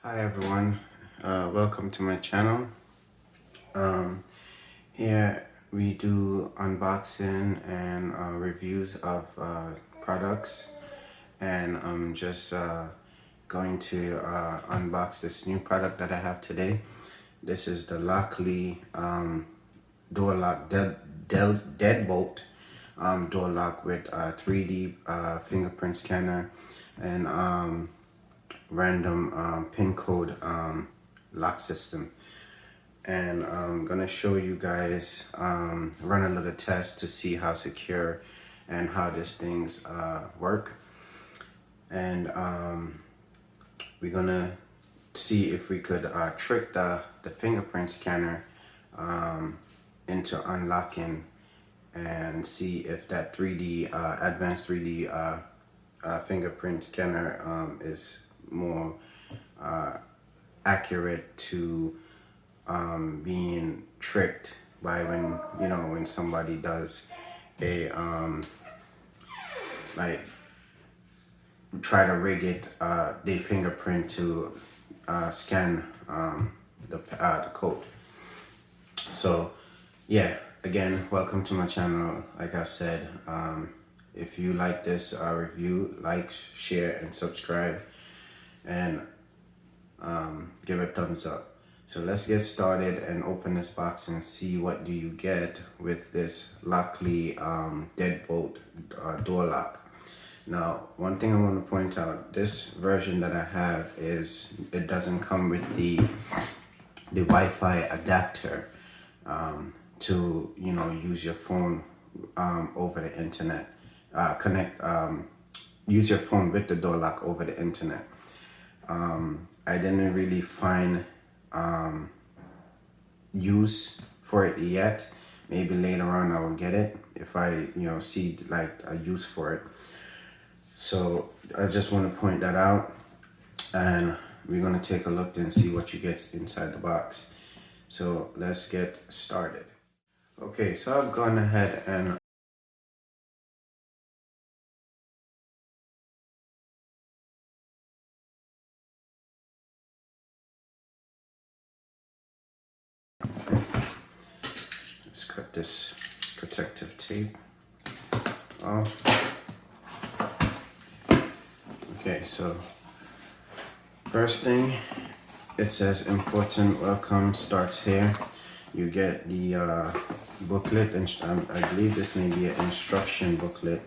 Hi everyone, welcome to my channel. Here we do unboxing and reviews of products, and I'm just going to unbox this new product that I have today. This is the Lockly door lock Deadbolt door lock with 3D fingerprint scanner and random pin code lock system. And I'm gonna show you guys run a little test to see how secure and how these things work. And we're gonna see if we could trick the fingerprint scanner into unlocking, and see if that 3D advanced 3D fingerprint scanner is more accurate to being tricked by when somebody does a like try to rig it their fingerprint to scan the code. So yeah, again, welcome to my channel. Like I said, if you like this review, like, share, and subscribe, and give a thumbs up. So let's get started and open this box and see what do you get with this Lockly Deadbolt door lock. Now, one thing I want to point out, this version that I have it doesn't come with the Wi-Fi adapter to use your phone over the internet, use your phone with the door lock over the internet. I didn't really find use for it yet. Maybe later on I will get it if I see like a use for it. So I just want to point that out, and we're going to take a look and see what you get inside the box. So let's get started. Okay, so I've gone ahead and let's cut this protective tape off. Okay, so first thing, it says important welcome starts here. You get the booklet, and I believe this may be an instruction booklet.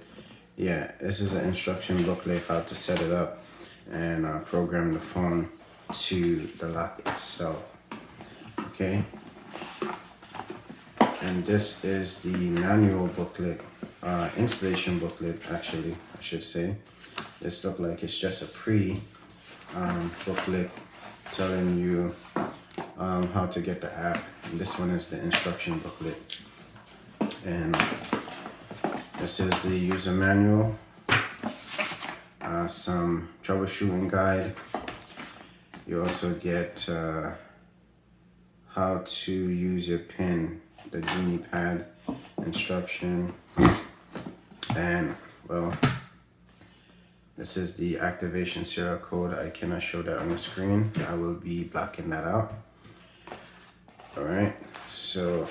Yeah, this is an instruction booklet how to set it up and program the phone to the lock itself. Okay, and this is the manual booklet, installation booklet actually, I should say. This looks like it's just a booklet telling you how to get the app. And this one is the instruction booklet, and this is the user manual, some troubleshooting guide. You also get how to use your pin, the Genie pad instruction, and well, this is the activation serial code. I cannot show that on the screen. I will be blocking that out. All right, so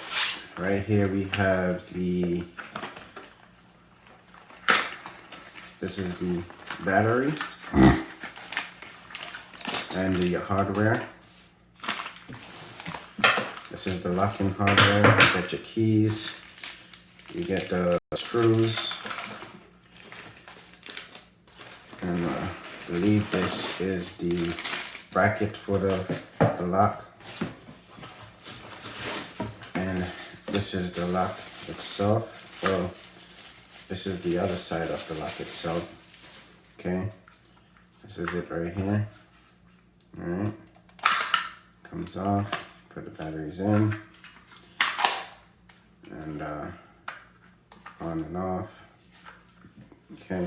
right here we have this is the battery and the hardware. This is the locking hardware. You get your keys, you get the screws, and I believe this is the bracket for the lock, and this is the lock itself. Well, this is the other side of the lock itself. Okay, this is it right here. All right, comes off. Put the batteries in, and on and off. Okay.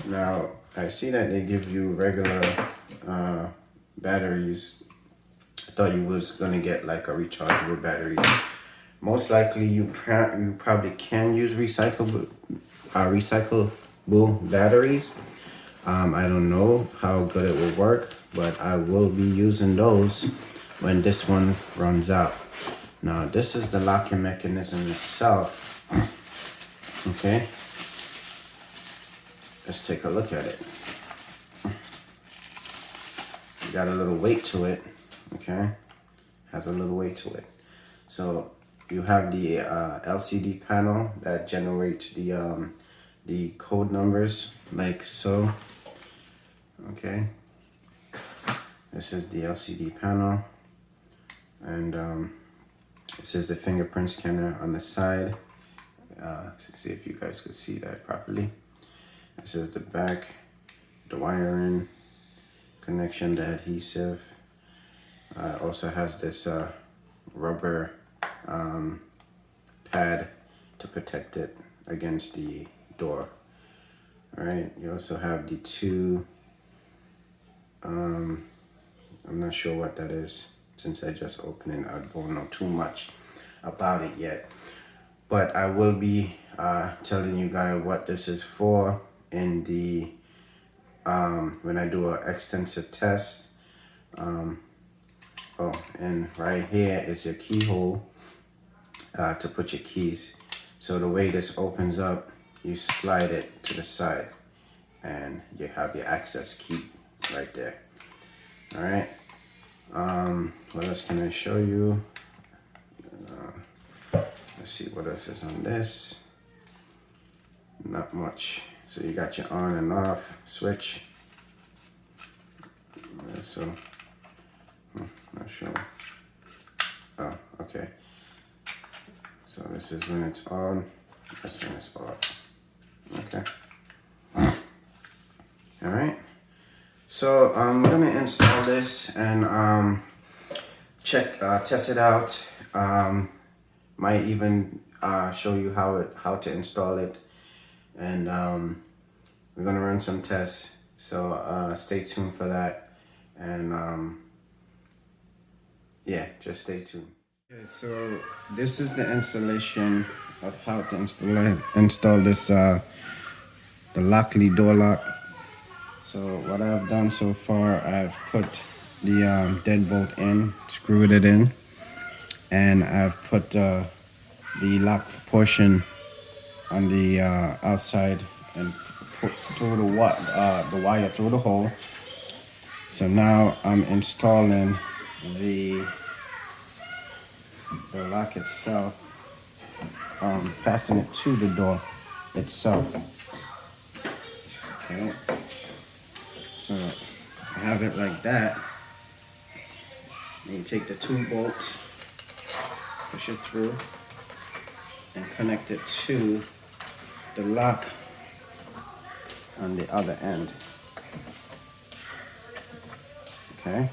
Now I see that they give you regular batteries. I thought you was gonna get like a rechargeable battery. Most likely you probably can use recyclable batteries. I don't know how good it will work, but I will be using those when this one runs out. Now this is the locking mechanism itself. Okay, let's take a look at it. Got a little weight to it. Okay, has a little weight to it. So you have the LCD panel that generates the code numbers like so. Okay, this is the LCD panel, and this is the fingerprint scanner on the side. To see if you guys could see that properly. This is the back, the wiring, connection, the adhesive. Also has this rubber pad to protect it against the door. All right, you also have the two, I'm not sure what that is since I just opened it. I don't know too much about it yet, but I will be telling you guys what this is for in the when I do an extensive test. Oh, and right here is your keyhole to put your keys. So the way this opens up, you slide it to the side and you have your access key right there. All right. What else can I show you? Let's see what else is on this. Not much. So you got your on and off switch. So, not sure. Oh, okay. So this is when it's on. That's when it's off. Okay. All right. So I'm gonna install this and test it out. Might even show you how to install it, and we're gonna run some tests. So stay tuned for that, and yeah, just stay tuned. Okay, so this is the installation of how to install this the Lockley door lock. So what I've done so far, I've put the deadbolt in, screwed it in, and I've put the lock portion on the outside and put through the wire through the hole. So now I'm installing the lock itself, fasten it to the door itself. Okay, so I have it like that. And you take the 2 bolts, push it through, and connect it to the lock on the other end. Okay,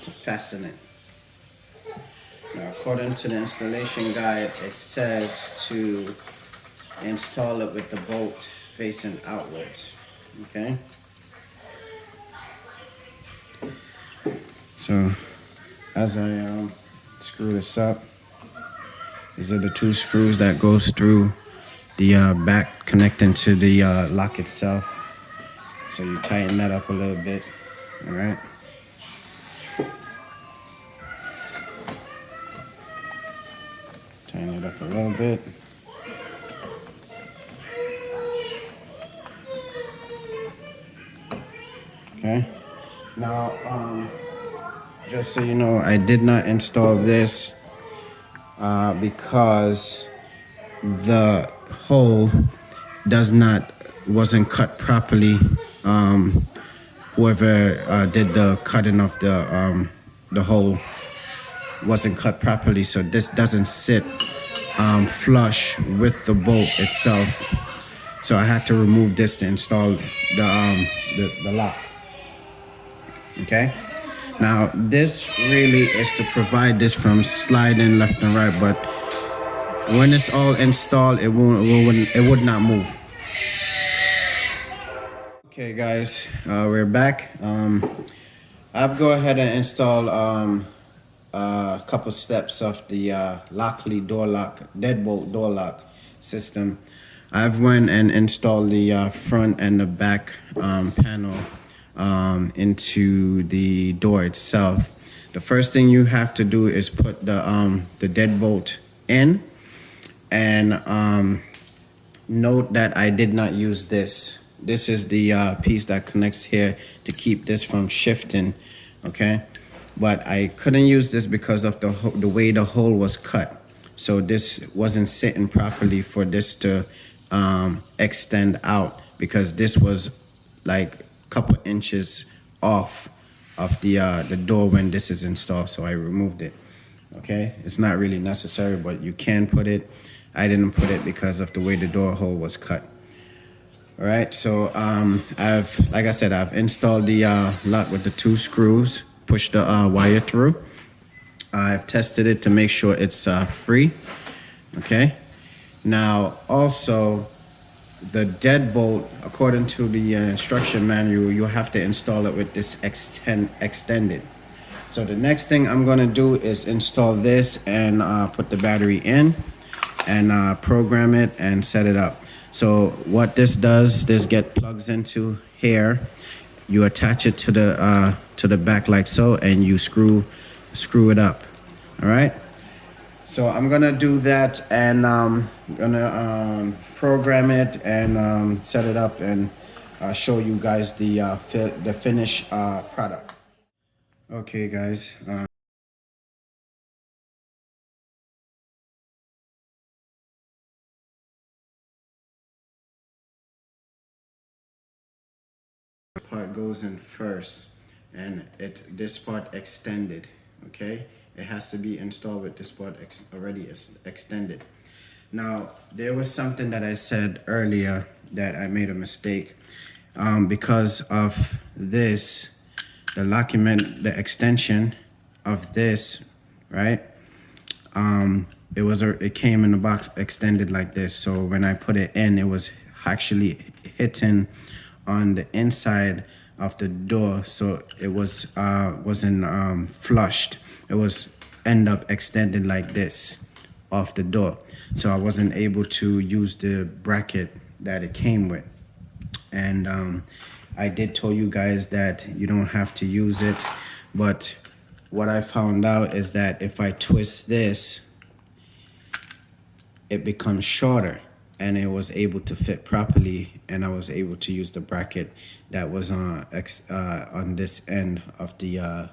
to fasten it. Now, according to the installation guide, it says to install it with the bolt facing outwards. Okay, so as I screw this up, these are the 2 screws that goes through the back connecting to the lock itself. So you tighten that up a little bit. All right. Tighten it up a little bit. Okay. Now, just so you know, I did not install this because the hole wasn't cut properly. Whoever did the cutting of the hole wasn't cut properly, so this doesn't sit flush with the bolt itself. So I had to remove this to install the lock. Okay. Now this really is to provide this from sliding left and right, but when it's all installed, it would not move. Okay, guys, we're back. I've go ahead and install a couple steps of the Lockley door lock, Deadbolt door lock system. I've went and installed the front and the back panel into the door itself, the first thing you have to do is put the deadbolt in, and note that I did not use this. This is the piece that connects here to keep this from shifting, okay? But I couldn't use this because of the way the hole was cut. So this wasn't sitting properly for this to extend out, because this was like a couple inches off of the door when this is installed. So I removed it, okay? It's not really necessary, but you can put it. I didn't put it because of the way the door hole was cut. All right, so like I said, I've installed the lock with the 2 screws, pushed the wire through. I've tested it to make sure it's free, okay? Now, also, the deadbolt, according to the instruction manual, you have to install it with this extended. So the next thing I'm gonna do is install this and put the battery in and program it and set it up. So what this does, this plugs into here. You attach it to the back like so, and you screw it up. All right. So I'm gonna do that, and gonna program it and set it up, and show you guys the finished product. Okay, guys. Part goes in first, and this part extended, okay? It has to be installed with this part already extended. Now, there was something that I said earlier that I made a mistake. Because of this, the extension of this, right? It came in the box extended like this. So when I put it in, it was actually hitting on the inside of the door, so it wasn't flushed. It was end up extended like this off the door, so I wasn't able to use the bracket that it came with. And I did tell you guys that you don't have to use it, but what I found out is that if I twist this, it becomes shorter, and it was able to fit properly, and I was able to use the bracket that was on this end of the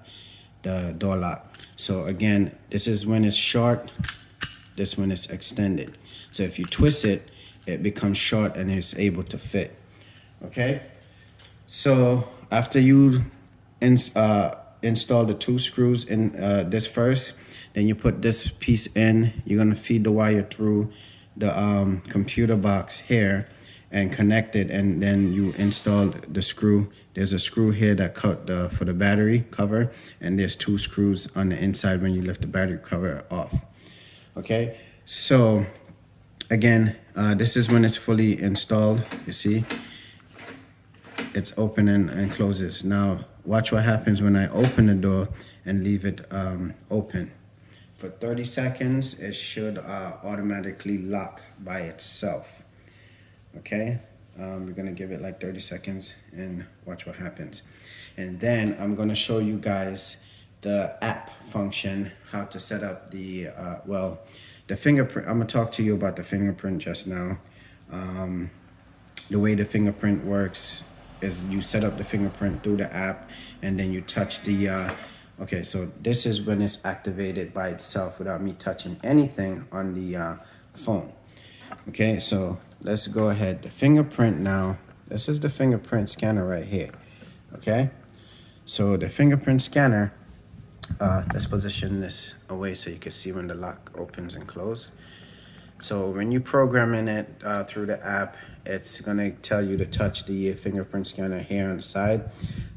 door lock. So again, this is when it's short, this when it's extended. So if you twist it, it becomes short and it's able to fit. Okay, so after you install the 2 screws in this first, then you put this piece in. You're gonna feed the wire through the computer box here and connect it, and then you install the screw. There's a screw here that cut for the battery cover, and there's 2 screws on the inside when you lift the battery cover off. Okay, so again, this is when it's fully installed. You see, it's open and closes. Now watch what happens when I open the door and leave it open. For 30 seconds, it should automatically lock by itself. Okay, we're gonna give it like 30 seconds and watch what happens. And then I'm gonna show you guys the app function, how to set up the fingerprint. I'm gonna talk to you about the fingerprint just now. The way the fingerprint works is you set up the fingerprint through the app, and then you touch the okay, so this is when it's activated by itself without me touching anything on the phone. Okay, so let's go ahead. The fingerprint now, this is the fingerprint scanner right here. Okay, so the fingerprint scanner, let's position this away so you can see when the lock opens and closes. So when you programming it through the app, it's gonna tell you to touch the fingerprint scanner here on the side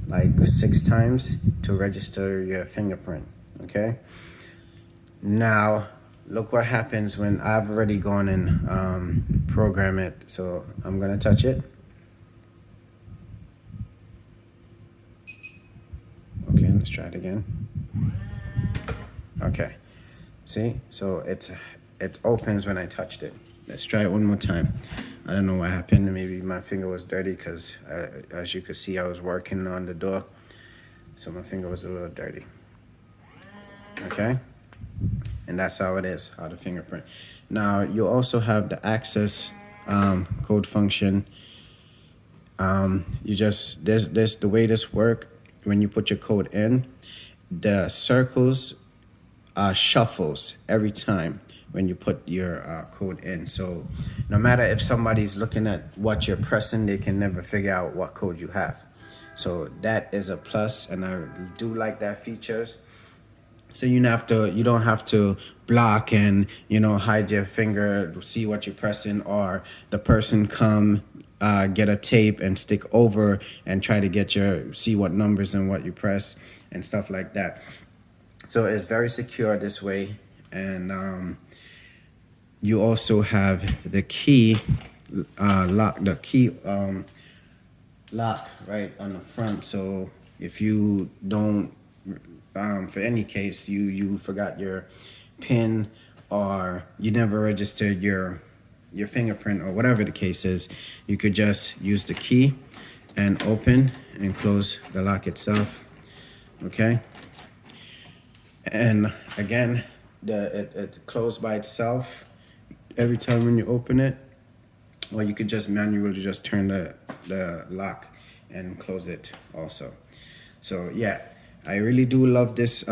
like 6 times to register your fingerprint. Okay, now look what happens when I've already gone and program it. So I'm gonna touch it. Okay, let's try it again. Okay, see, so it opens when I touched it. Let's try it one more time. I don't know what happened. Maybe my finger was dirty because as you could see, I was working on the door. So my finger was a little dirty. Okay. And that's how it is, how the fingerprint. Now you also have the access code function. You just, there's the way this work. When you put your code in, the circles shuffles every time when you put your code in. So no matter if somebody's looking at what you're pressing, they can never figure out what code you have. So that is a plus, and I do like that features. So you don't have to block and hide your finger, see what you're pressing, or the person come get a tape and stick over and try to see what numbers and what you press and stuff like that. So it's very secure this way, and you also have the key lock, lock right on the front. So if you don't, for any case, you forgot your PIN or you never registered your fingerprint or whatever the case is, you could just use the key and open and close the lock itself. Okay. And again, it closed by itself every time when you open it, or you could just manually just turn the lock and close it also. So yeah, I really do love this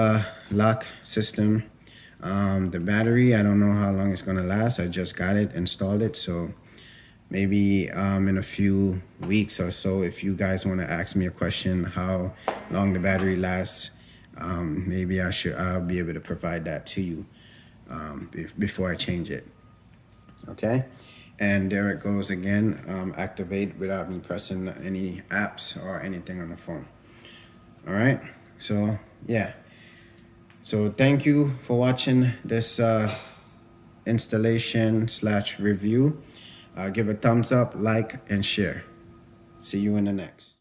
lock system. The battery, I don't know how long it's gonna last. I just got it, installed it, so maybe in a few weeks or so, if you guys want to ask me a question how long the battery lasts, maybe I'll be able to provide that to you before I change it. Okay, and there it goes again, activate without me pressing any apps or anything on the phone. All right, so yeah, so thank you for watching this installation / review. Give a thumbs up, like, and share. See you in the next.